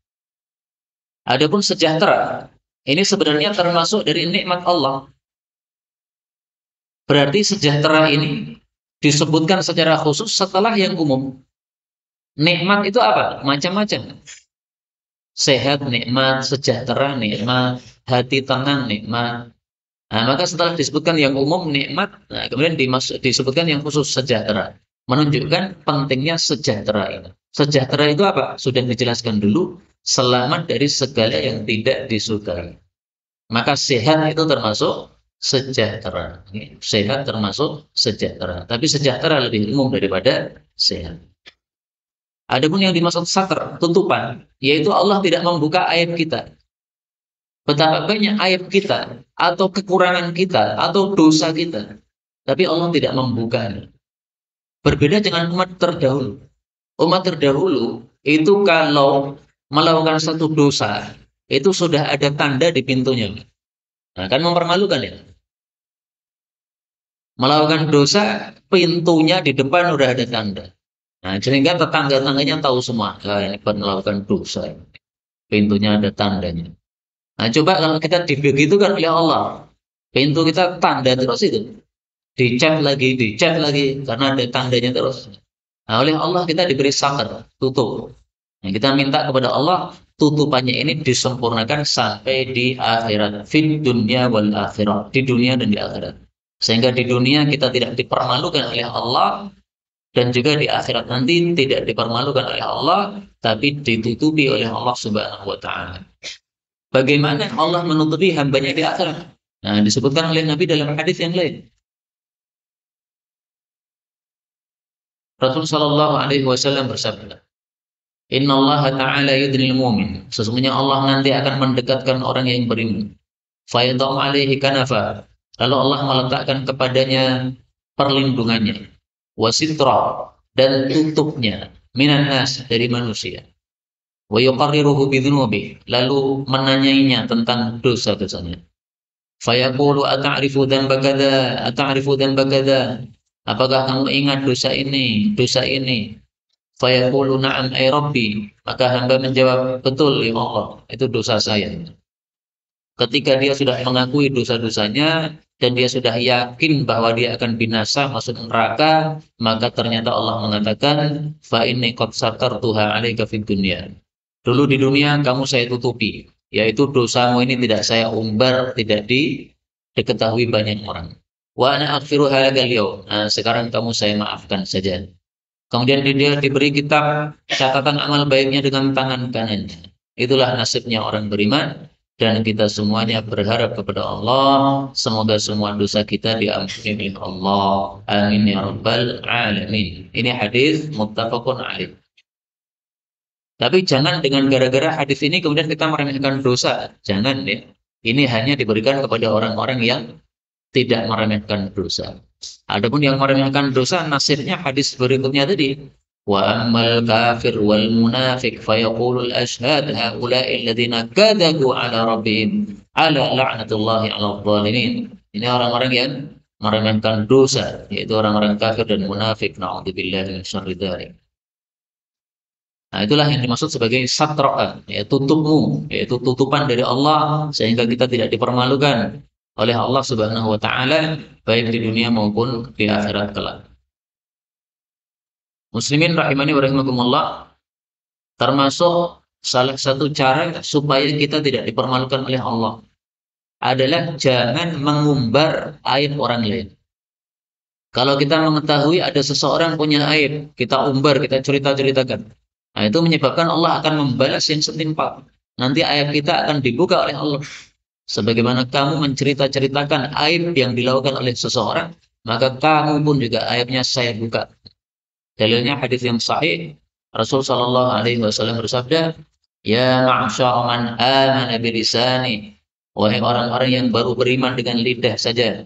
Speaker 1: Adapun sejahtera, ini sebenarnya termasuk dari nikmat Allah. Berarti sejahtera ini disebutkan secara khusus setelah yang umum. Nikmat itu apa? Macam-macam. Sehat nikmat, sejahtera nikmat, hati tenang nikmat. Nah, maka setelah disebutkan yang umum nikmat, nah, kemudian disebutkan yang khusus sejahtera, menunjukkan pentingnya sejahtera ini. Sejahtera itu apa? Sudah dijelaskan dulu, selamat dari segala yang tidak disukai. Maka sehat itu termasuk sejahtera. Sehat termasuk sejahtera. Tapi sejahtera lebih umum daripada sehat. Adapun yang dimaksud satr, tutupan, yaitu Allah tidak membuka aib kita. Betapa banyak aib kita, atau kekurangan kita, atau dosa kita. Tapi Allah tidak membukanya. Berbeda dengan umat terdahulu. Umat terdahulu, itu kalau melakukan satu dosa, itu sudah ada tanda di pintunya. Nah, kan mempermalukan ya. Melakukan dosa, pintunya di depan udah ada tanda. Nah, sehingga tetangga-tangganya tahu semua, ini melakukan dosa. Pintunya ada tandanya. Nah, coba kalau kita dibegitukan oleh Allah, pintu kita tanda terus itu. Dicat lagi, karena ada tandanya terus. Nah, oleh Allah kita diberi sakar, tutup. Nah, kita minta kepada Allah, tutupannya ini disempurnakan sampai di akhirat. Fid dunya wal akhirat. Di dunia dan di akhirat. Sehingga di dunia kita tidak dipermalukan oleh Allah, dan juga di akhirat nanti tidak dipermalukan oleh Allah, tapi ditutupi oleh Allah Subhanahu wa taala. Bagaimana Allah menutupi hambanya di akhirat? Nah, disebutkan oleh Nabi dalam hadis yang lain. Rasul sallallahu alaihi wasallam bersabda, "Inna Allah ta'ala yudnil mu'min." Sesungguhnya Allah nanti akan mendekatkan orang yang beriman. Fayadau alaihi kanafa. Lalu Allah meletakkan kepadanya perlindungannya. Wasitra, dan tutupnya minan nas, dari manusia. Wa yuqarriruhu bidzunubi, lalu menanyainya tentang dosa-dosanya. Fayaqulu ata'rifu dzanba kadza, ata'rifu dzanba kadza. Apakah kamu ingat dosa ini, dosa ini? Fayaqulu na'am ay rabbi. Maka hamba menjawab, betul ya Allah, itu dosa saya. Ketika dia sudah mengakui dosa-dosanya, dan dia sudah yakin bahwa dia akan binasa masuk neraka, maka ternyata Allah mengatakan, fa inni qad satartuha 'alaika fid dunya. Dulu di dunia kamu saya tutupi, yaitu dosamu ini tidak saya umbar, tidak diketahui banyak orang. Wa ana aghfiruha lakal yaum. Nah, sekarang kamu saya maafkan saja. Kemudian dia diberi kitab catatan amal baiknya dengan tangan kanannya. Itulah nasibnya orang beriman. Dan kita semuanya berharap kepada Allah. Semoga semua dosa kita diampuni oleh Allah. Amin ya rabbal alamin. Ini hadis muttafaqun alaih. Tapi jangan dengan gara-gara hadis ini kemudian kita meremehkan dosa. Jangan ya. Ini hanya diberikan kepada orang-orang yang tidak meremehkan dosa. Adapun yang meremehkan dosa, nasibnya hadis berikutnya tadi. Wa ammal kafir wal munafiq fayaqulul ashhad haula'i alladziina kadzabu 'ala rabbihim 'ala la'natullahi 'alal zalimin. Ini orang-orang yang meremehkan dosa, yaitu orang-orang kafir dan munafik. Na'udzubillahi min syarri dzalik. Nah, itulah yang dimaksud sebagai satra'an, yaitu tutupmu, yaitu tutupan dari Allah sehingga kita tidak dipermalukan oleh Allah Subhanahu wa taala baik di dunia maupun di akhirat kelak. Muslimin rahimani wa rahimakumullah, termasuk salah satu cara supaya kita tidak dipermalukan oleh Allah adalah jangan mengumbar aib orang lain. Kalau kita mengetahui ada seseorang punya aib, kita umbar, kita cerita-ceritakan. Nah, itu menyebabkan Allah akan membalas yang setimpal. Nanti aib kita akan dibuka oleh Allah. Sebagaimana kamu mencerita-ceritakan aib yang dilakukan oleh seseorang, maka kamu pun juga aibnya saya buka. Dalilnya hadis yang sahih, Rasul sallallahu alaihi wasallam bersabda, "Ya ma'syar man amana bilisani." Wahai orang-orang yang baru beriman dengan lidah saja,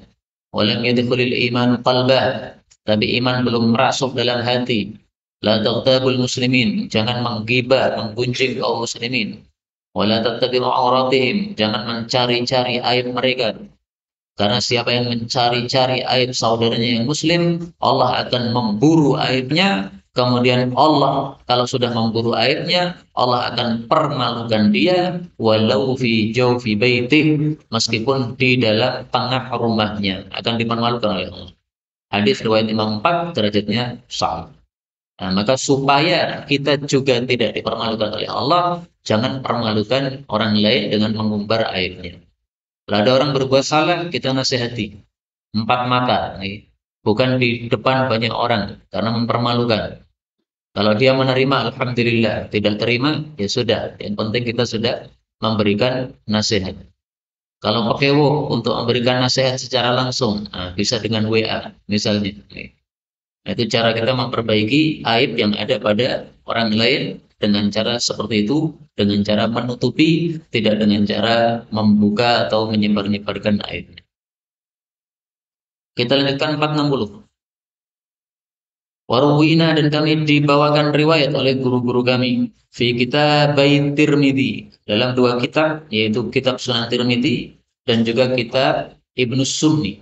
Speaker 1: walam yadkhulul iman qalbah, tapi iman belum merasuk dalam hati. La taghtabul muslimin, jangan menggibah, menggunjing kaum muslimin. Wala tattabi'u auratihim, jangan mencari-cari aib mereka. Karena siapa yang mencari-cari aib saudaranya yang muslim, Allah akan memburu aibnya. Kemudian Allah kalau sudah memburu aibnya, Allah akan permalukan dia walau fi jawfi baitih, meskipun di dalam tengah rumahnya akan dipermalukan oleh Allah. Hadis riwayat Imam 4 derajatnya sahih. Nah, maka supaya kita juga tidak dipermalukan oleh Allah, jangan permalukan orang lain dengan mengumbar aibnya. Kalau ada orang berbuat salah, kita nasihati. Empat mata, nih. Bukan di depan banyak orang, karena mempermalukan. Kalau dia menerima, alhamdulillah. Tidak terima, ya sudah. Yang penting kita sudah memberikan nasihat. Kalau pekewo untuk memberikan nasihat secara langsung, nah, bisa dengan WA, misalnya. Nih. Nah, itu cara kita memperbaiki aib yang ada pada orang lain dengan cara seperti itu, dengan cara menutupi, tidak dengan cara membuka atau menyebar-nyebarkan aib. Kita lanjutkan 460. Waruwina, dan kami dibawakan riwayat oleh guru-guru kami fi kitab Tirmidzi, dalam dua kitab, yaitu kitab Sunan Tirmidzi dan juga kitab Ibnu Sunni.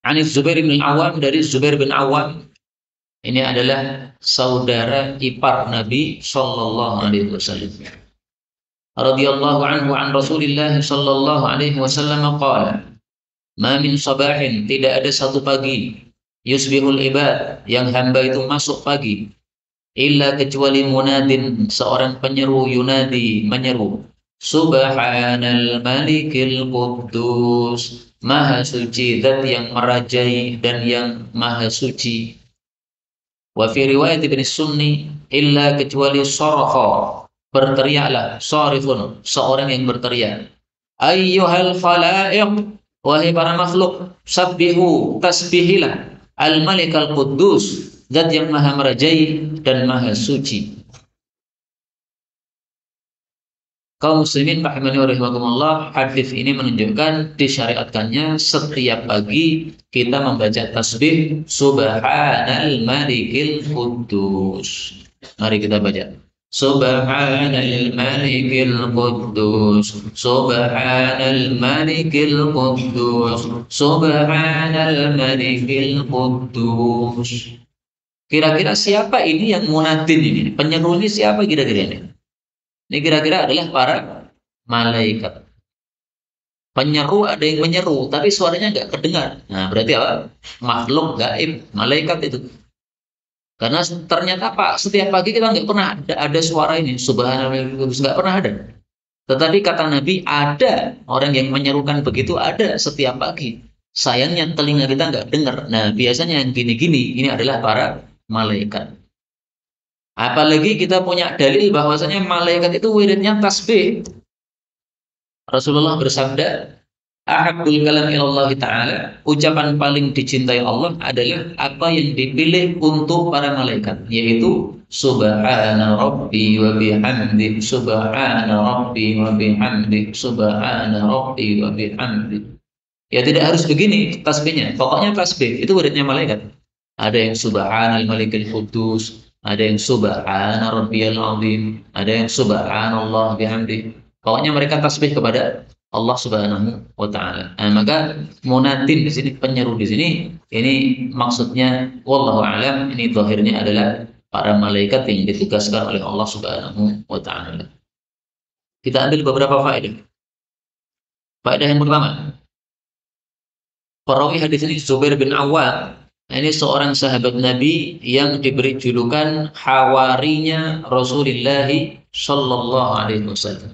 Speaker 1: Anis Zubair bin Awam, dari Zubair bin Awam. Ini adalah saudara ipar Nabi sallallahu alaihi wasallam. Radhiyallahu anhu an Rasulillah sallallahu alaihi wasallam qala, "Ma min sabahin, tidak ada satu pagi, yusbihul ibad, yang hamba itu masuk pagi, illa kecuali munadin, seorang penyeru, yunadi, menyeru, Subhanal Malikil Quddus, Maha suci zat yang merajai dan yang maha suci. Wa fi riwayat Ibnu Sunni, illa kecuali saraha, berteriaklah, sarifun, seorang yang berteriak, ayyuhal khalaiq, wahai para makhluk, sabbihu, tasbihilah, al Malikal Quddus, zat yang maha merajai dan maha suci. Kaum muslimin rahimani wa rahimakumullah, hadis ini menunjukkan disyariatkannya setiap pagi kita membaca tasbih Subhanal Malikil Quddus. Mari kita baca. Subhanal Malikil Quddus, Subhanal Malikil Quddus, Subhanal Malikil Quddus. Kira-kira siapa ini yang munadin ini? Penyeru ini siapa kira-kira ini? Ini kira-kira adalah para malaikat. Penyeru ada yang menyeru, tapi suaranya nggak kedengar. Nah, berarti apa? Makhluk gaib, malaikat itu. Karena ternyata Pak, setiap pagi kita nggak pernah ada suara ini, subhanallah, nggak pernah ada. Tetapi kata Nabi, ada orang yang menyerukan begitu, ada setiap pagi. Sayangnya telinga kita nggak dengar. Nah, biasanya yang gini-gini, ini adalah para malaikat. Apalagi kita punya dalil bahwasanya malaikat itu wiridnya tasbih. Rasulullah bersabda, Ahabbul kalam ilallah ta'ala, ucapan paling dicintai Allah adalah apa yang dipilih untuk para malaikat, yaitu Subhana Rabbi wa bihamdi, Subhana Rabbi wa bihamdi, Subhana Rabbi wa bihamdi. Ya tidak harus begini tasbihnya, pokoknya tasbih, itu wiridnya malaikat. Ada yang Subhanal Malikil Quddus, ada yang Subhana Rabbiyal Azim, ada yang Subhanallah bihamdi. Pokoknya mereka tasbih kepada Allah Subhanahu wa taala. Nah, maka munadin di sini, penyeru di sini, ini maksudnya wallahu alam, ini zahirnya adalah para malaikat yang ditugaskan oleh Allah Subhanahu wa taala. Kita ambil beberapa faedah. Faedah yang pertama, perawi hadis ini Zubair bin Awwam. Nah, ini seorang sahabat Nabi yang diberi julukan hawarinya Rasulullah Shallallahu Alaihi Wasallam.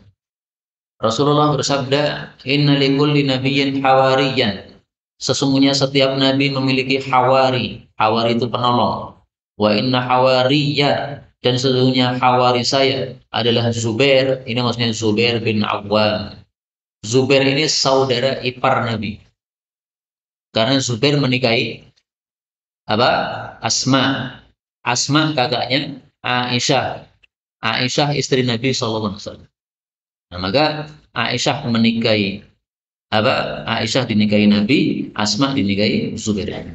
Speaker 1: Rasulullah bersabda, Inna likulli nabiyyin hawariyan. Sesungguhnya setiap nabi memiliki hawari. Hawari itu penolong. Wa inna hawariya, dan sesungguhnya hawari saya adalah Zubair. Ini maksudnya Zubair bin Awwam. Zubair ini saudara ipar Nabi. Karena Zubair menikahi apa? Asma. Asma kakaknya Aisyah. Aisyah istri Nabi SAW. Nah, maka Aisyah menikahi apa? Aisyah dinikahi Nabi, Asma dinikahi Zubair.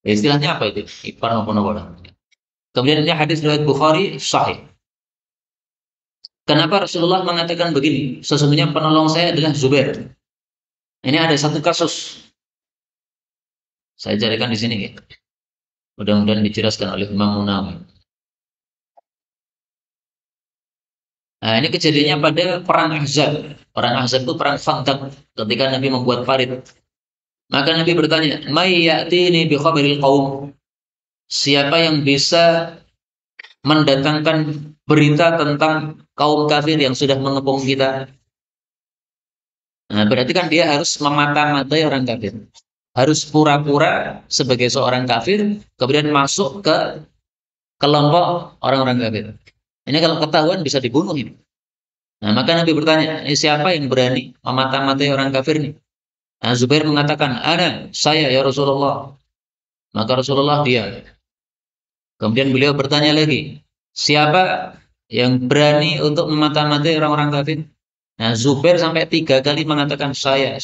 Speaker 1: Istilahnya apa itu? Ipar maupun apa? Kemudian ini hadis riwayat Bukhari sahih. Kenapa Rasulullah mengatakan begini? Sesungguhnya penolong saya adalah Zubair. Ini ada satu kasus. Saya carikan di sini ya. Mudah-mudahan dijelaskan oleh Imam Nawawi. Nah, ini kejadiannya pada perang Ahzab. Perang Ahzab itu perang Khandaq ketika Nabi membuat parit. Maka Nabi bertanya, "May ya'tini bi khabaril qaum?" Siapa yang bisa mendatangkan berita tentang kaum kafir yang sudah mengepung kita? Nah, berarti kan dia harus memata-matai orang kafir. Harus pura-pura sebagai seorang kafir, kemudian masuk ke kelompok orang-orang kafir. Ini kalau ketahuan bisa dibunuh ini. Nah, maka Nabi bertanya, ini siapa yang berani memata-matai orang kafir ini? Nah, Zubair mengatakan, saya ya Rasulullah. Maka Rasulullah diam. Kemudian beliau bertanya lagi, siapa yang berani untuk memata-matai orang-orang kafir? Nah, Zubair sampai 3 kali mengatakan saya.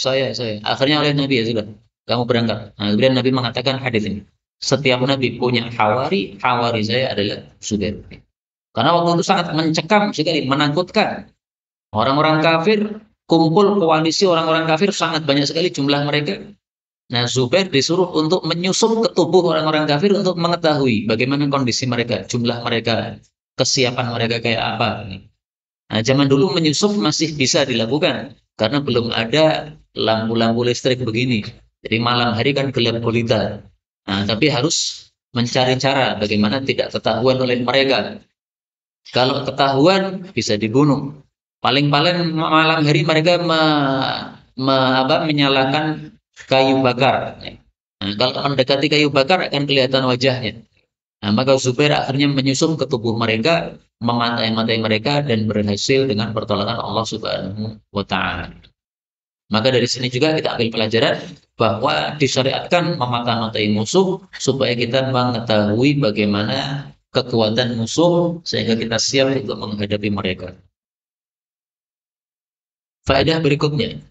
Speaker 1: Akhirnya oleh Nabi, ya sudah, kamu berangkat. Nah, kemudian Nabi mengatakan hadis ini. Setiap Nabi punya hawari, hawari saya adalah Zubair. Karena waktu itu sangat mencekam sekali, menakutkan. Orang-orang kafir, kumpul koalisi orang-orang kafir sangat banyak sekali jumlah mereka. Nah, Zubair disuruh untuk menyusup ke tubuh orang-orang kafir untuk mengetahui bagaimana kondisi mereka, jumlah mereka, kesiapan mereka kayak apa. Nah, zaman dulu menyusup masih bisa dilakukan karena belum ada lampu-lampu listrik begini. Jadi malam hari kan gelap gulita. Nah, tapi harus mencari cara bagaimana tidak ketahuan oleh mereka. Kalau ketahuan bisa dibunuh. Paling-paling malam hari mereka menyalakan kayu bakar. Nah, kalau mendekati kayu bakar akan kelihatan wajahnya. Nah, maka Zubair akhirnya menyusup ke tubuh mereka, mematai-matai mereka dan berhasil dengan pertolongan Allah Subhanahu wa taala. Maka dari sini juga kita ambil pelajaran bahwa disyariatkan memata-matai musuh supaya kita mengetahui bagaimana kekuatan musuh sehingga kita siap untuk menghadapi mereka. Faedah berikutnya,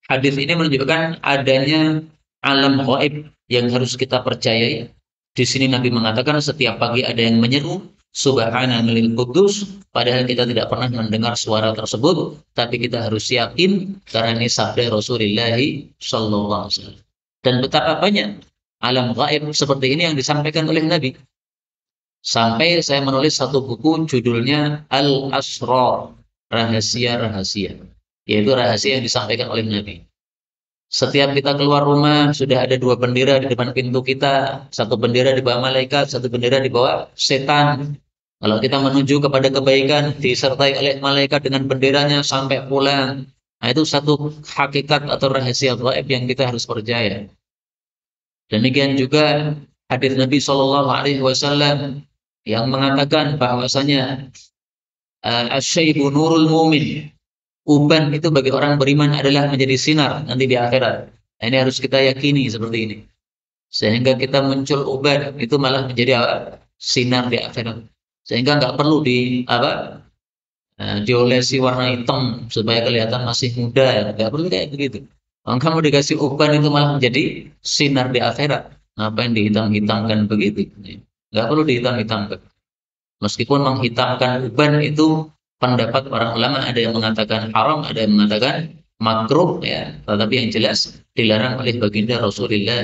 Speaker 1: hadis ini menunjukkan adanya alam gaib yang harus kita percayai. Di sini Nabi mengatakan setiap pagi ada yang menyeru Subhana Malikil Quddus, padahal kita tidak pernah mendengar suara tersebut, tapi kita harus yakin karena ini sabda Rasulullah Sallallahu Alaihi Wasallam. Dan betapa banyak alam gaib seperti ini yang disampaikan oleh Nabi. Sampai saya menulis satu buku judulnya Al-Asrar, rahasia-rahasia. yaitu rahasia yang disampaikan oleh Nabi. Setiap kita keluar rumah, sudah ada dua bendera di depan pintu kita. Satu bendera di bawah malaikat, satu bendera di bawah setan. Kalau kita menuju kepada kebaikan, disertai oleh malaikat dengan benderanya sampai pulang. Nah, itu satu hakikat atau rahasia gaib yang kita harus percaya. Demikian juga hadis Nabi Shallallahu Alaihi Wasallam yang mengatakan bahwasanya asyaibu nurul mumin. Uban itu bagi orang beriman adalah menjadi sinar nanti di akhirat. Nah, ini harus kita yakini seperti ini. Sehingga kita muncul uban itu malah menjadi apa? Sinar di akhirat. Sehingga nggak perlu diolesi warna hitam supaya kelihatan masih muda ya. Nggak perlu kayak begitu. Kalau kamu dikasih uban itu malah menjadi sinar di akhirat. Ngapain dihitam-hitamkan begitu? Nggak perlu dihitam-hitamkan. Meskipun menghitamkan uban itu pendapat para ulama, ada yang mengatakan haram, ada yang mengatakan makruh ya, tetapi yang jelas dilarang oleh baginda Rasulullah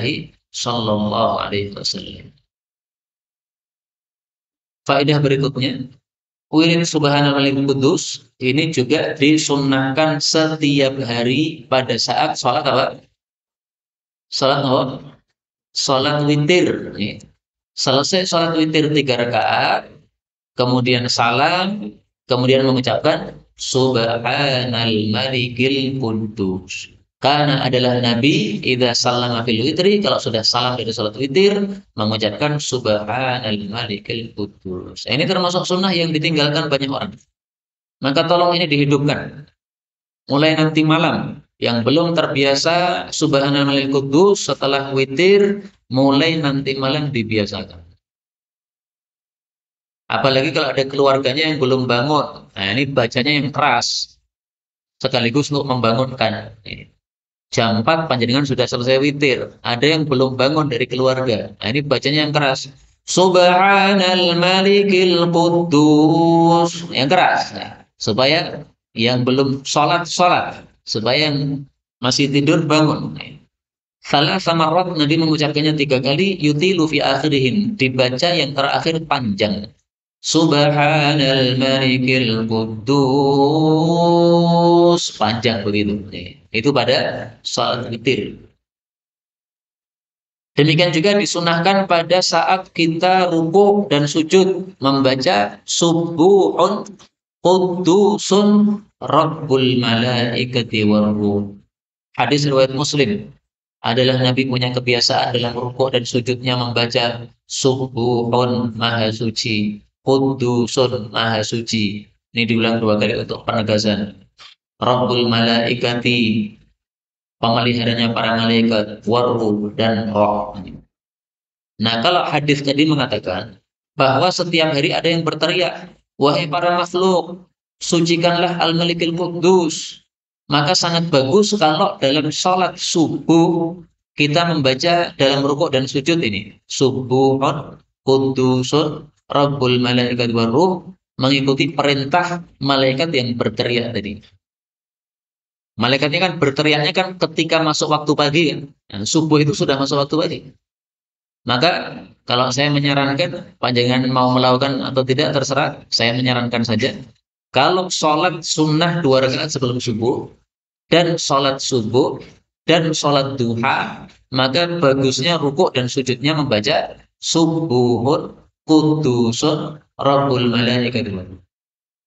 Speaker 1: Shallallahu Alaihi Wasallam. Faedah berikutnya, wirid Subhanallahil Kudus ini juga disunnahkan setiap hari pada saat sholat apa? Sholat apa? Sholat witir. Selesai sholat witir 3 rakaat, kemudian salam, kemudian mengucapkan Subhanal Malikil Quddus. Karena adalah Nabi idza sallama fil witri, kalau sudah salam dari salat witir mengucapkan Subhanal Malikil Quddus. Ini termasuk sunnah yang ditinggalkan banyak orang. Maka tolong ini dihidupkan. Mulai nanti malam yang belum terbiasa Subhanal Malikil Quddus setelah witir, mulai nanti malam dibiasakan. Apalagi kalau ada keluarganya yang belum bangun. Nah, ini bacanya yang keras. Sekaligus untuk membangunkan. Jam 4 panjenengan sudah selesai witir. Ada yang belum bangun dari keluarga. Nah, ini bacanya yang keras. Subhanal Malikil Quddus. Yang keras. Nah, supaya yang belum sholat. Supaya yang masih tidur bangun. Salah sama roh Nabi mengucapkannya 3 kali. Yutilu fi akhirihim. Dibaca yang terakhir panjang. Subhanal Malikil Quddus, panjang begitu. Itu pada salat witir. Demikian juga disunahkan pada saat kita rukuk dan sujud membaca Subuhun Quddusun Rabbul Malaikati Warruh. Hadis riwayat Muslim. Adalah Nabi punya kebiasaan dalam rukuk dan sujudnya membaca Subuhun Maha Suci, Quddusun Maha Suci. Ini diulang 2 kali untuk penegasan. Rabbul Malaikati, pemeliharanya para malaikat, Warruh dan roh. Nah, kalau hadis tadi mengatakan bahwa setiap hari ada yang berteriak, wahai para makhluk, sucikanlah Al-Malikil Quddus. Maka sangat bagus kalau dalam sholat subuh kita membaca dalam rukuk dan sujud ini. Subuhun Quddusun Rabbul Malaikat Warruh, mengikuti perintah malaikat yang berteriak tadi. Malaikatnya kan berteriaknya kan ketika masuk waktu pagi kan. Nah, subuh itu sudah masuk waktu pagi. Maka kalau saya menyarankan, panjangan mau melakukan atau tidak terserah, saya menyarankan saja. Kalau sholat sunnah 2 rakaat sebelum subuh, dan sholat subuh, dan sholat duha, maka bagusnya rukuk dan sujudnya membaca Subuhun Quddusun Rabbul Malaikat.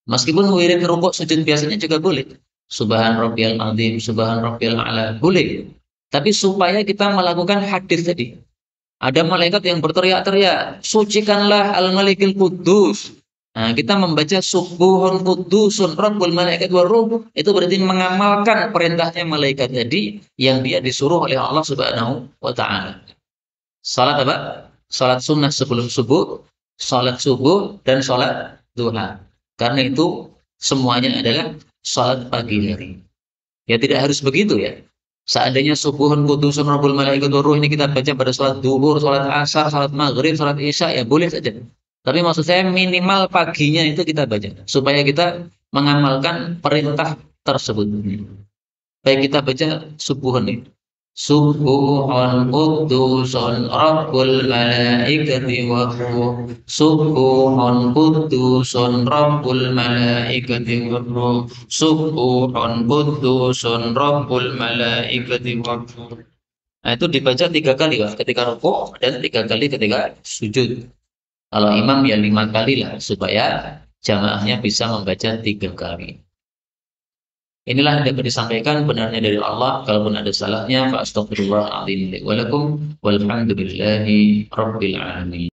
Speaker 1: Meskipun wirid rukuk sujud biasanya juga boleh. Subhan Rabbiyal Azim, Subhan Rabbiyal A'la, boleh. Tapi supaya kita melakukan hadis tadi. Ada malaikat yang berteriak-teriak, sucikanlah Al-Malikil Quddus. Nah, kita membaca Subuhun Quddusun Rabbul Malaikat Warruh, itu berarti mengamalkan perintahnya malaikat tadi yang dia disuruh oleh Allah Subhanahu wa taala. Salat apa? Salat sunnah sebelum subuh, salat subuh dan salat duha. Karena itu semuanya adalah salat pagi hari. Ya tidak harus begitu ya. Seandainya Subuhun Quddusun Rabbul Malaikat Warruh ini kita baca pada salat duhur, salat asar, salat maghrib, salat isya, ya boleh saja. Tapi maksud saya minimal paginya itu kita baca supaya kita mengamalkan perintah tersebut. Baik kita baca subuhun ini. Subbuhun Quddusun Rabbul Malaikati wa Ruh. Subbuhun Quddusun Rabbul Malaikati wa Ruh. Subbuhun Quddusun Rabbul Malaikati wa Ruh. Nah, itu dibaca 3 kali, Pak, ketika rukuk dan 3 kali ketika sujud. Kalau imam ya 5 kali lah, supaya jamaahnya bisa membaca 3 kali. Inilah yang dapat disampaikan, benarnya dari Allah. Kalaupun ada salahnya, fa astaghfirullahaladzim. Walakum walhamdulillahi rabbil alamin.